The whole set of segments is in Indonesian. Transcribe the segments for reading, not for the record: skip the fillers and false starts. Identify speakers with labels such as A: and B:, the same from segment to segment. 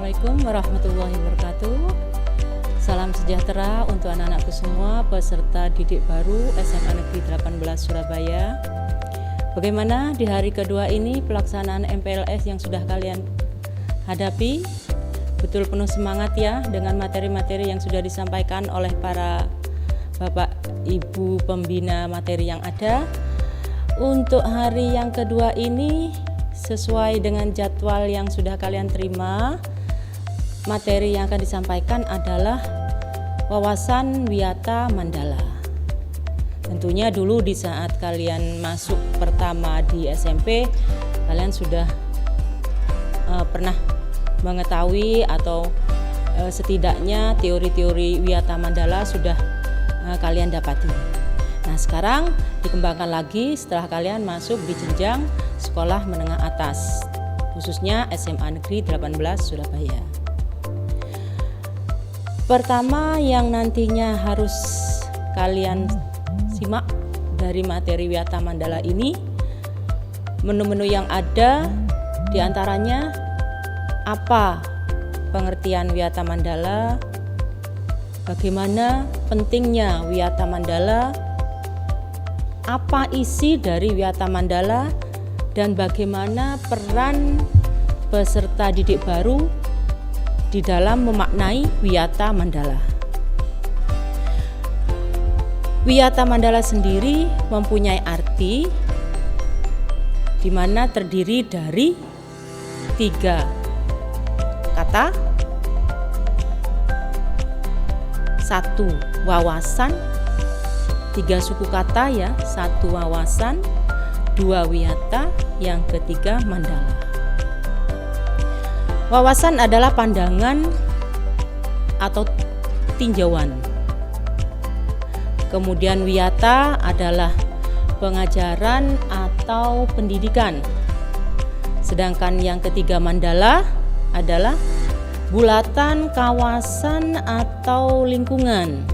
A: Assalamualaikum warahmatullahi wabarakatuh. Salam sejahtera untuk anak-anakku semua peserta didik baru SMA Negeri 18 Surabaya. Bagaimana di hari kedua ini pelaksanaan MPLS yang sudah kalian hadapi? Betul penuh semangat ya dengan materi-materi yang sudah disampaikan oleh para Bapak Ibu pembina materi yang ada. Untuk hari yang kedua ini sesuai dengan jadwal yang sudah kalian terima, materi yang akan disampaikan adalah wawasan Wiyata Mandala. Tentunya dulu di saat kalian masuk pertama di SMP, kalian sudah pernah mengetahui atau setidaknya teori-teori Wiyata Mandala sudah kalian dapati. Nah, sekarang dikembangkan lagi setelah kalian masuk di jenjang sekolah menengah atas, khususnya SMA Negeri 18 Surabaya. Pertama yang nantinya harus kalian simak dari materi Wiyata Mandala ini, menu-menu yang ada diantaranya apa pengertian Wiyata Mandala, bagaimana pentingnya Wiyata Mandala, apa isi dari Wiyata Mandala, dan bagaimana peran peserta didik baru di dalam memaknai Wiyata Mandala. Wiyata Mandala sendiri mempunyai arti di mana terdiri dari 3 kata, 1 wawasan, 3 suku kata ya, 1 wawasan, 2 wiyata, yang ketiga mandala. Wawasan adalah pandangan atau tinjauan. Kemudian wiyata adalah pengajaran atau pendidikan. Sedangkan yang ketiga mandala adalah bulatan, kawasan atau lingkungan.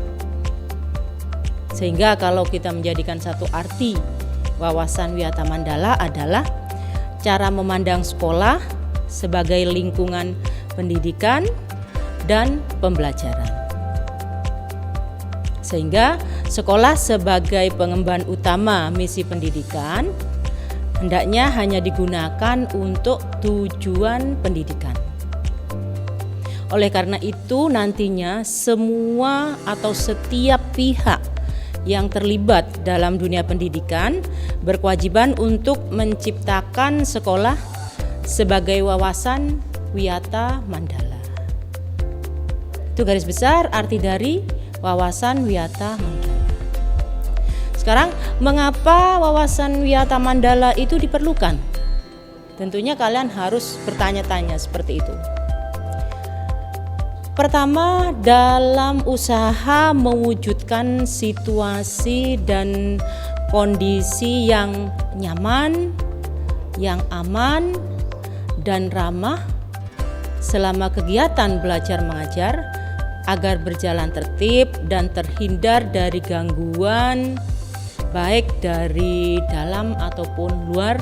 A: Sehingga kalau kita menjadikan satu arti wawasan Wiyata Mandala adalah cara memandang sekolah sebagai lingkungan pendidikan dan pembelajaran. Sehingga sekolah sebagai pengemban utama misi pendidikan hendaknya hanya digunakan untuk tujuan pendidikan. Oleh karena itu nantinya semua atau setiap pihak yang terlibat dalam dunia pendidikan berkewajiban untuk menciptakan sekolah sebagai wawasan Wiyata Mandala. Itu garis besar arti dari wawasan Wiyata Mandala. Sekarang, mengapa wawasan Wiyata Mandala itu diperlukan? Tentunya kalian harus bertanya-tanya seperti itu. Pertama, dalam usaha mewujudkan situasi dan kondisi yang nyaman, yang aman, dan ramah selama kegiatan belajar mengajar agar berjalan tertib dan terhindar dari gangguan baik dari dalam ataupun luar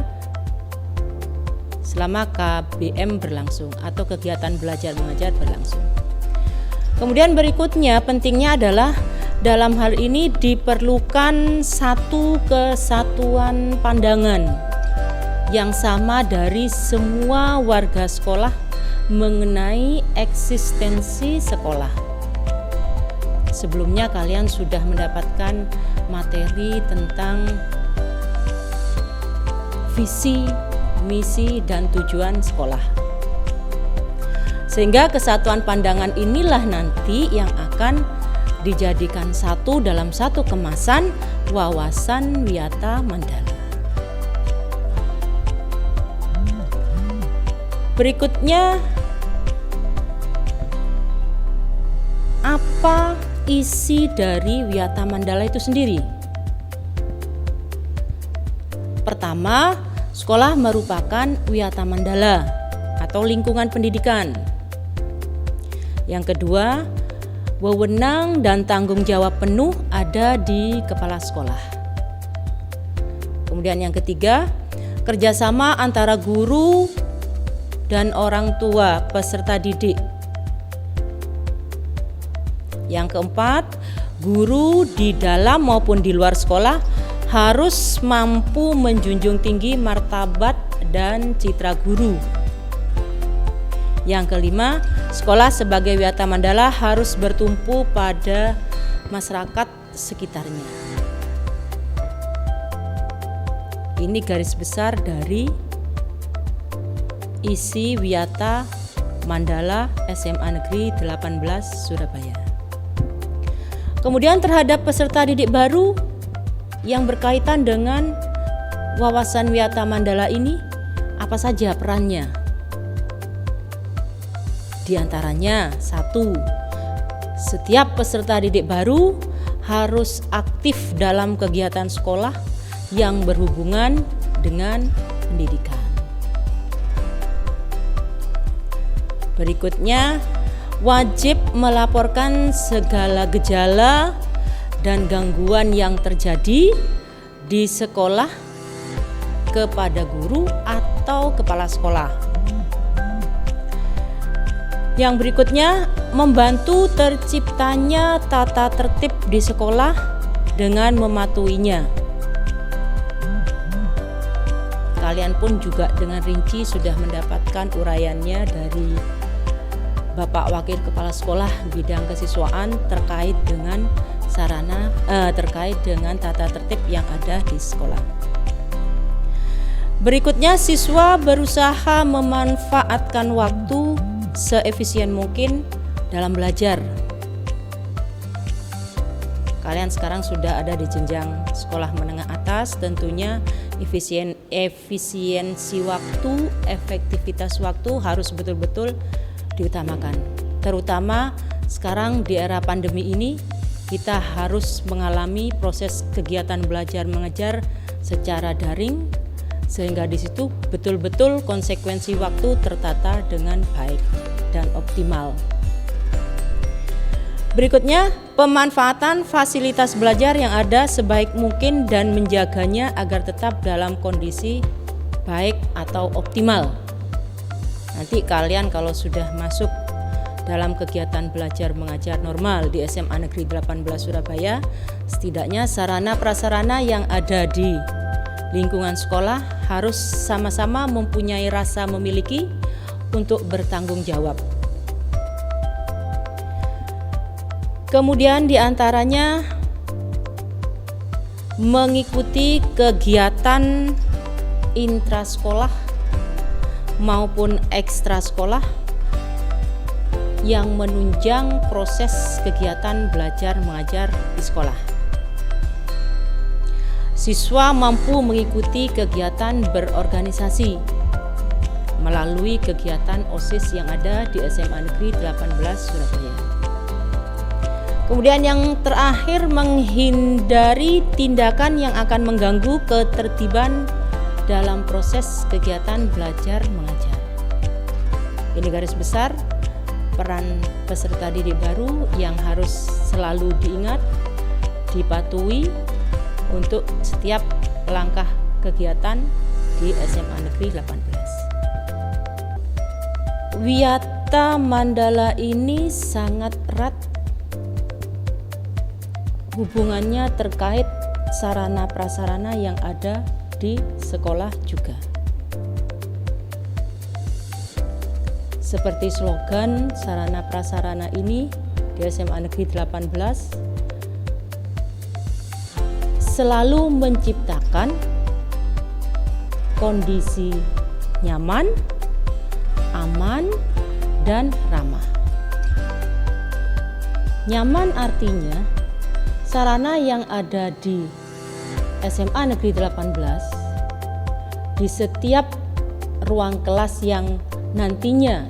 A: selama KBM berlangsung atau kegiatan belajar mengajar berlangsung. Kemudian berikutnya pentingnya adalah dalam hal ini diperlukan satu kesatuan pandangan yang sama dari semua warga sekolah mengenai eksistensi sekolah. Sebelumnya kalian sudah mendapatkan materi tentang visi, misi, dan tujuan sekolah. Sehingga kesatuan pandangan inilah nanti yang akan dijadikan satu dalam satu kemasan wawasan Wiyata Mandala. Berikutnya, apa isi dari Wiyata Mandala itu sendiri? Pertama, sekolah merupakan Wiyata Mandala atau lingkungan pendidikan. Yang kedua, wewenang dan tanggung jawab penuh ada di kepala sekolah. Kemudian yang ketiga, kerjasama antara guru, dan orang tua peserta didik. Yang keempat, guru di dalam maupun di luar sekolah harus mampu menjunjung tinggi martabat dan citra guru. Yang kelima, sekolah sebagai wiyata mandala harus bertumpu pada masyarakat sekitarnya. Ini garis besar dari isi Wiyata Mandala SMA Negeri 18 Surabaya. Kemudian terhadap peserta didik baru yang berkaitan dengan wawasan Wiyata Mandala ini, apa saja perannya? Di antaranya, 1. Setiap peserta didik baru harus aktif dalam kegiatan sekolah yang berhubungan dengan pendidikan. Berikutnya, wajib melaporkan segala gejala dan gangguan yang terjadi di sekolah kepada guru atau kepala sekolah. Yang berikutnya, membantu terciptanya tata tertib di sekolah dengan mematuhinya. Kalian pun juga dengan rinci sudah mendapatkan uraiannya dari Bapak Wakil Kepala Sekolah bidang kesiswaan terkait dengan terkait dengan tata tertib yang ada di sekolah. Berikutnya, siswa berusaha memanfaatkan waktu seefisien mungkin dalam belajar. Kalian sekarang sudah ada di jenjang sekolah menengah atas, tentunya efisiensi waktu, efektivitas waktu harus betul-betul diutamakan. Terutama sekarang di era pandemi ini, kita harus mengalami proses kegiatan belajar mengajar secara daring, sehingga di situ betul-betul konsekuensi waktu tertata dengan baik dan optimal. Berikutnya, pemanfaatan fasilitas belajar yang ada sebaik mungkin dan menjaganya agar tetap dalam kondisi baik atau optimal. Nanti kalian kalau sudah masuk dalam kegiatan belajar mengajar normal di SMA Negeri 18 Surabaya, setidaknya sarana prasarana yang ada di lingkungan sekolah harus sama-sama mempunyai rasa memiliki untuk bertanggung jawab. Kemudian diantaranya mengikuti kegiatan intrasekolah maupun ekstrasekolah yang menunjang proses kegiatan belajar mengajar di sekolah. Siswa mampu mengikuti kegiatan berorganisasi melalui kegiatan OSIS yang ada di SMA Negeri 18 Surabaya. Kemudian yang terakhir, menghindari tindakan yang akan mengganggu ketertiban dalam proses kegiatan belajar mengajar. Ini garis besar peran peserta didik baru yang harus selalu diingat, dipatuhi untuk setiap langkah kegiatan di SMA Negeri 18. Wiyata Mandala ini sangat erat hubungannya terkait sarana prasarana yang ada di sekolah juga. Seperti slogan sarana prasarana ini di SMA Negeri 18, selalu menciptakan kondisi nyaman, aman, dan ramah. Nyaman artinya sarana yang ada di SMA Negeri 18 di setiap ruang kelas yang nantinya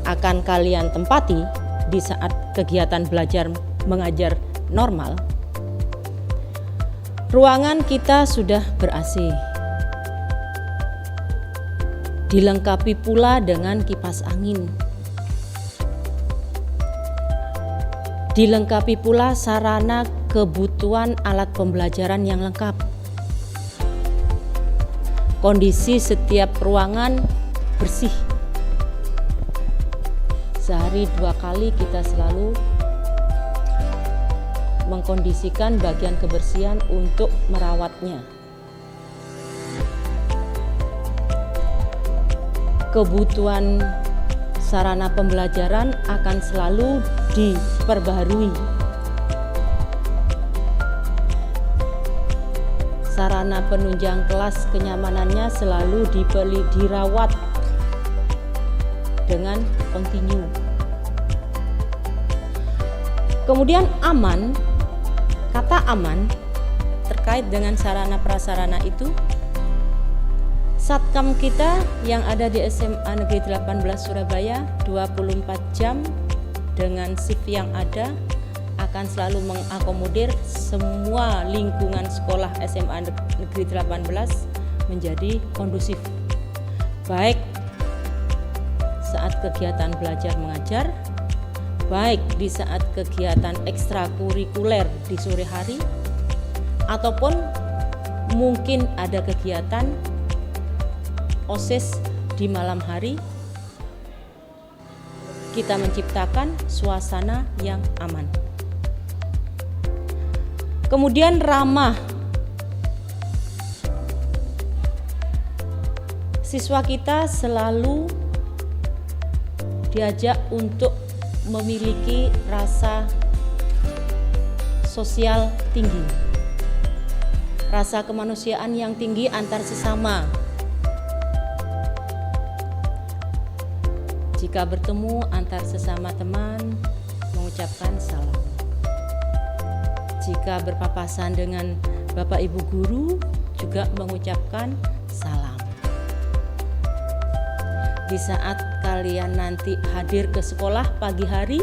A: akan kalian tempati di saat kegiatan belajar mengajar normal, ruangan kita sudah ber-AC, dilengkapi pula dengan kipas angin, dilengkapi pula sarana kebutuhan alat pembelajaran yang lengkap. Kondisi setiap ruangan bersih. Sehari 2 kali kita selalu mengkondisikan bagian kebersihan untuk merawatnya. Kebutuhan sarana pembelajaran akan selalu diperbaharui. Sarana penunjang kelas kenyamanannya selalu dirawat dengan kontinu. Kemudian aman, kata aman terkait dengan sarana prasarana itu, Satkam kita yang ada di SMA Negeri 18 Surabaya 24 jam dengan shift yang ada akan selalu mengakomodir semua lingkungan sekolah SMA Negeri 18 menjadi kondusif, baik saat kegiatan belajar mengajar, baik di saat kegiatan ekstrakurikuler di sore hari, ataupun mungkin ada kegiatan OSIS di malam hari. Kita menciptakan suasana yang aman. Kemudian ramah. Siswa kita selalu diajak untuk memiliki rasa sosial tinggi, rasa kemanusiaan yang tinggi antar sesama. Jika bertemu antar sesama teman, mengucapkan salam. Jika berpapasan dengan Bapak Ibu guru, juga mengucapkan salam. Di saat kalian nanti hadir ke sekolah pagi hari,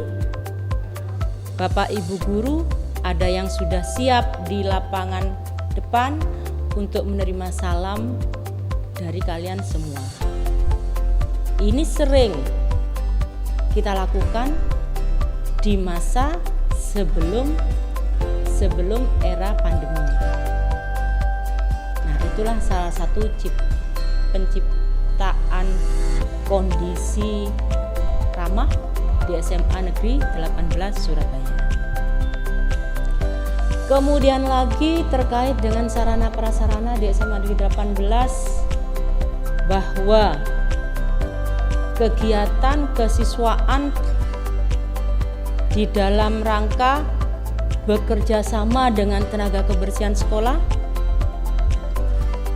A: Bapak Ibu guru ada yang sudah siap di lapangan depan untuk menerima salam dari kalian semua. Ini sering kita lakukan di masa sebelum era pandemi. Nah, itulah salah satu penciptaan kondisi ramah di SMA Negeri 18 Surabaya. Kemudian lagi terkait dengan sarana prasarana di SMA Negeri 18, bahwa kegiatan kesiswaan di dalam rangka bekerja sama dengan tenaga kebersihan sekolah,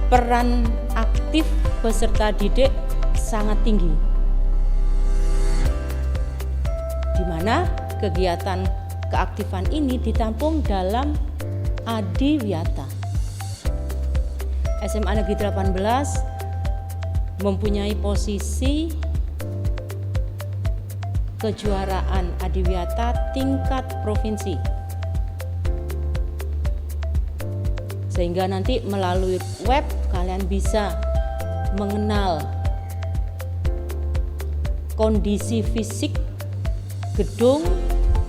A: peran aktif peserta didik sangat tinggi, di mana kegiatan keaktifan ini ditampung dalam Adiwiyata. SMA Negeri 18 mempunyai posisi kejuaraan Adiwiyata tingkat provinsi, sehingga nanti melalui web kalian bisa mengenal kondisi fisik gedung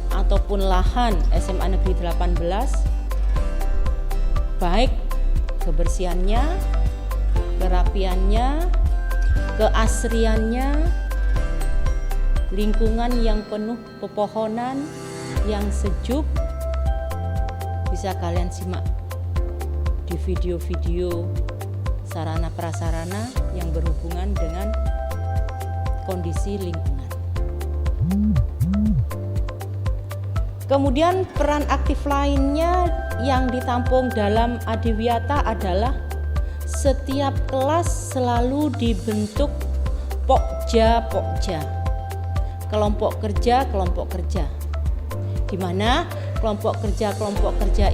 A: ataupun lahan SMA Negeri 18, baik kebersihannya, kerapiannya, keasriannya, lingkungan yang penuh pepohonan yang sejuk. Bisa kalian simak di video-video sarana prasarana yang berhubungan dengan kondisi lingkungan. Kemudian peran aktif lainnya yang ditampung dalam Adiwiyata adalah setiap kelas selalu dibentuk pokja, kelompok kerja, di mana kelompok kerja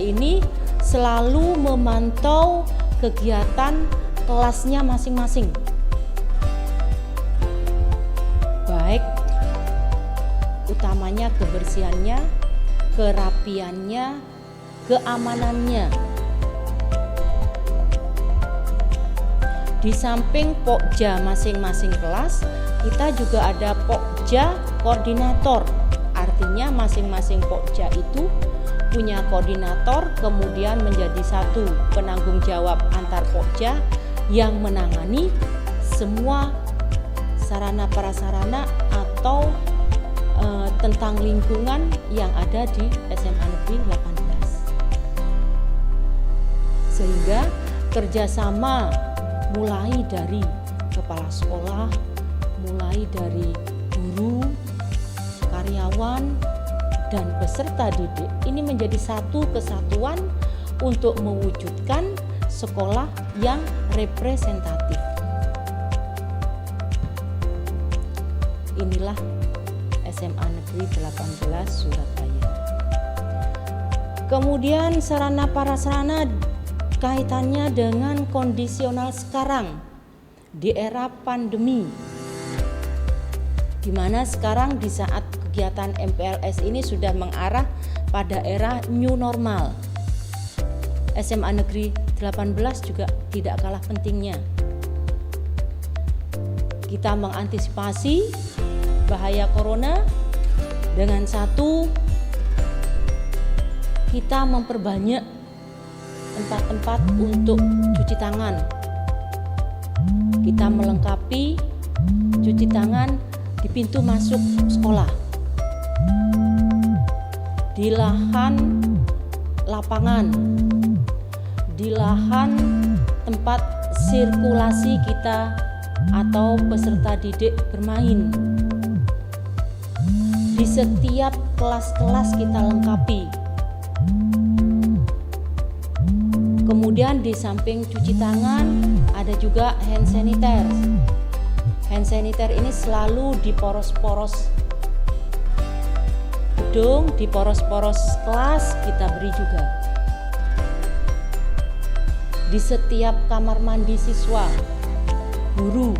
A: ini selalu memantau kegiatan kelasnya masing-masing, baik utamanya kebersihannya, kerapiannya, keamanannya. Di samping pokja masing-masing kelas, kita juga ada pokja koordinator. Artinya masing-masing pokja itu punya koordinator, kemudian menjadi satu penanggung jawab antar pokja yang menangani semua sarana-prasarana atau tentang lingkungan yang ada di SMA Negeri 18. Sehingga kerjasama mulai dari kepala sekolah, mulai dari guru, karyawan, dan peserta didik ini menjadi satu kesatuan untuk mewujudkan sekolah yang representatif. Inilah SMA Negeri 18 Surabaya. Kemudian sarana prasarana kaitannya dengan kondisional sekarang di era pandemi, di mana sekarang di saat kegiatan MPLS ini sudah mengarah pada era new normal. SMA Negeri 18 juga tidak kalah pentingnya. Kita mengantisipasi bahaya corona dengan satu, kita memperbanyak tempat-tempat untuk cuci tangan. Kita melengkapi cuci tangan di pintu masuk sekolah, di lahan lapangan, di lahan tempat sirkulasi kita atau peserta didik bermain. Di setiap kelas-kelas kita lengkapi. Kemudian di samping cuci tangan ada juga hand sanitizer. Hand sanitizer ini selalu di poros-poros gedung, di poros-poros kelas kita beri juga. Di setiap kamar mandi siswa, guru,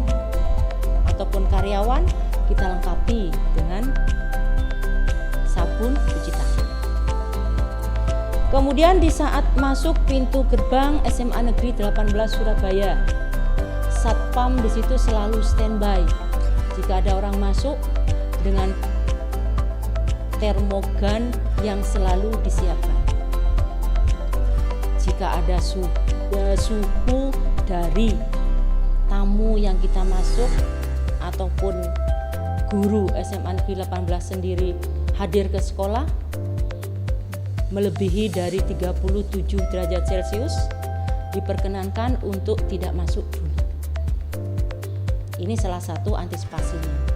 A: ataupun karyawan kita lengkapi dengan sabun cuci tangan. Kemudian di saat masuk pintu gerbang SMA Negeri 18 Surabaya, Satpam di situ selalu standby. Jika ada orang masuk dengan termogan yang selalu disiapkan. Jika ada suhu dari tamu yang kita masuk ataupun guru SMA Negeri 18 sendiri hadir ke sekolah melebihi dari 37 derajat Celcius, diperkenankan untuk tidak masuk dulu. Ini salah satu antisipasinya.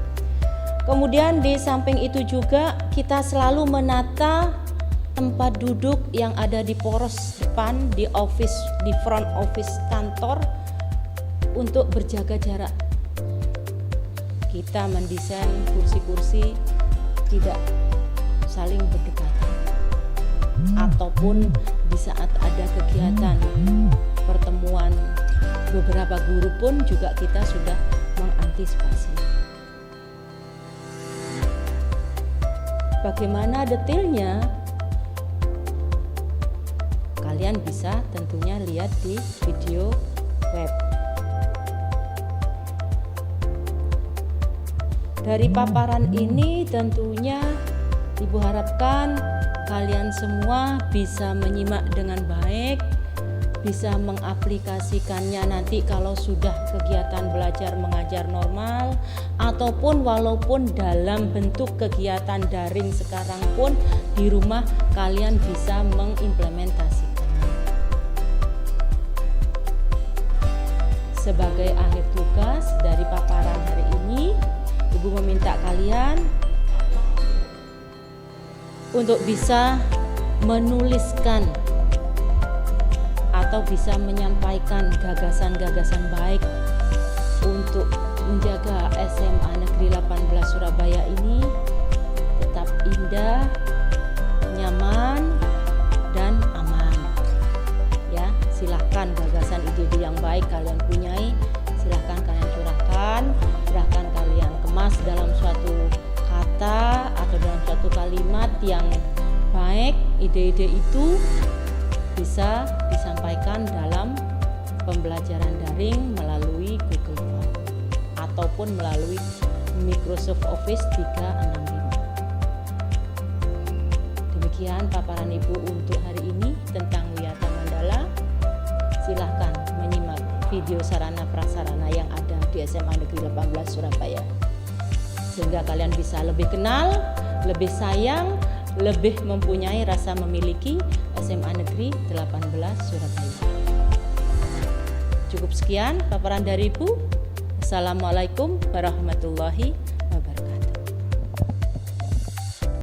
A: Kemudian di samping itu juga kita selalu menata tempat duduk yang ada di poros depan, di office, di front office kantor untuk berjaga jarak. Kita mendesain kursi-kursi tidak saling berdekatan. Ataupun di saat ada kegiatan pertemuan beberapa guru pun juga kita sudah mengantisipasi. Bagaimana detailnya? Kalian bisa tentunya lihat di video web. Dari paparan ini tentunya Ibu harapkan kalian semua bisa menyimak dengan baik, bisa mengaplikasikannya nanti kalau sudah kegiatan belajar mengajar normal, ataupun walaupun dalam bentuk kegiatan daring sekarang pun di rumah kalian bisa mengimplementasikan. Sebagai akhir tugas dari paparan hari ini, Ibu meminta kalian untuk bisa menuliskan atau bisa menyampaikan gagasan-gagasan baik untuk menjaga SMA Negeri 18 Surabaya ini tetap indah, nyaman, dan aman. Ya, silahkan gagasan ide-ide yang baik kalian punyai, silahkan kalian curahkan, silahkan kalian kemas dalam suatu kata atau dalam suatu kalimat yang baik. Ide-ide itu bisa disampaikan dalam pembelajaran daring melalui Google Form ataupun melalui Microsoft Office 365. Demikian paparan Ibu untuk hari ini tentang Wiyata Mandala. Silahkan menyimak video sarana prasarana yang ada di SMA Negeri 18 Surabaya. Sehingga kalian bisa lebih kenal, lebih sayang, lebih mempunyai rasa memiliki SMA Negeri 18 Surabaya. Cukup sekian paparan dari Ibu. Assalamualaikum warahmatullahi wabarakatuh.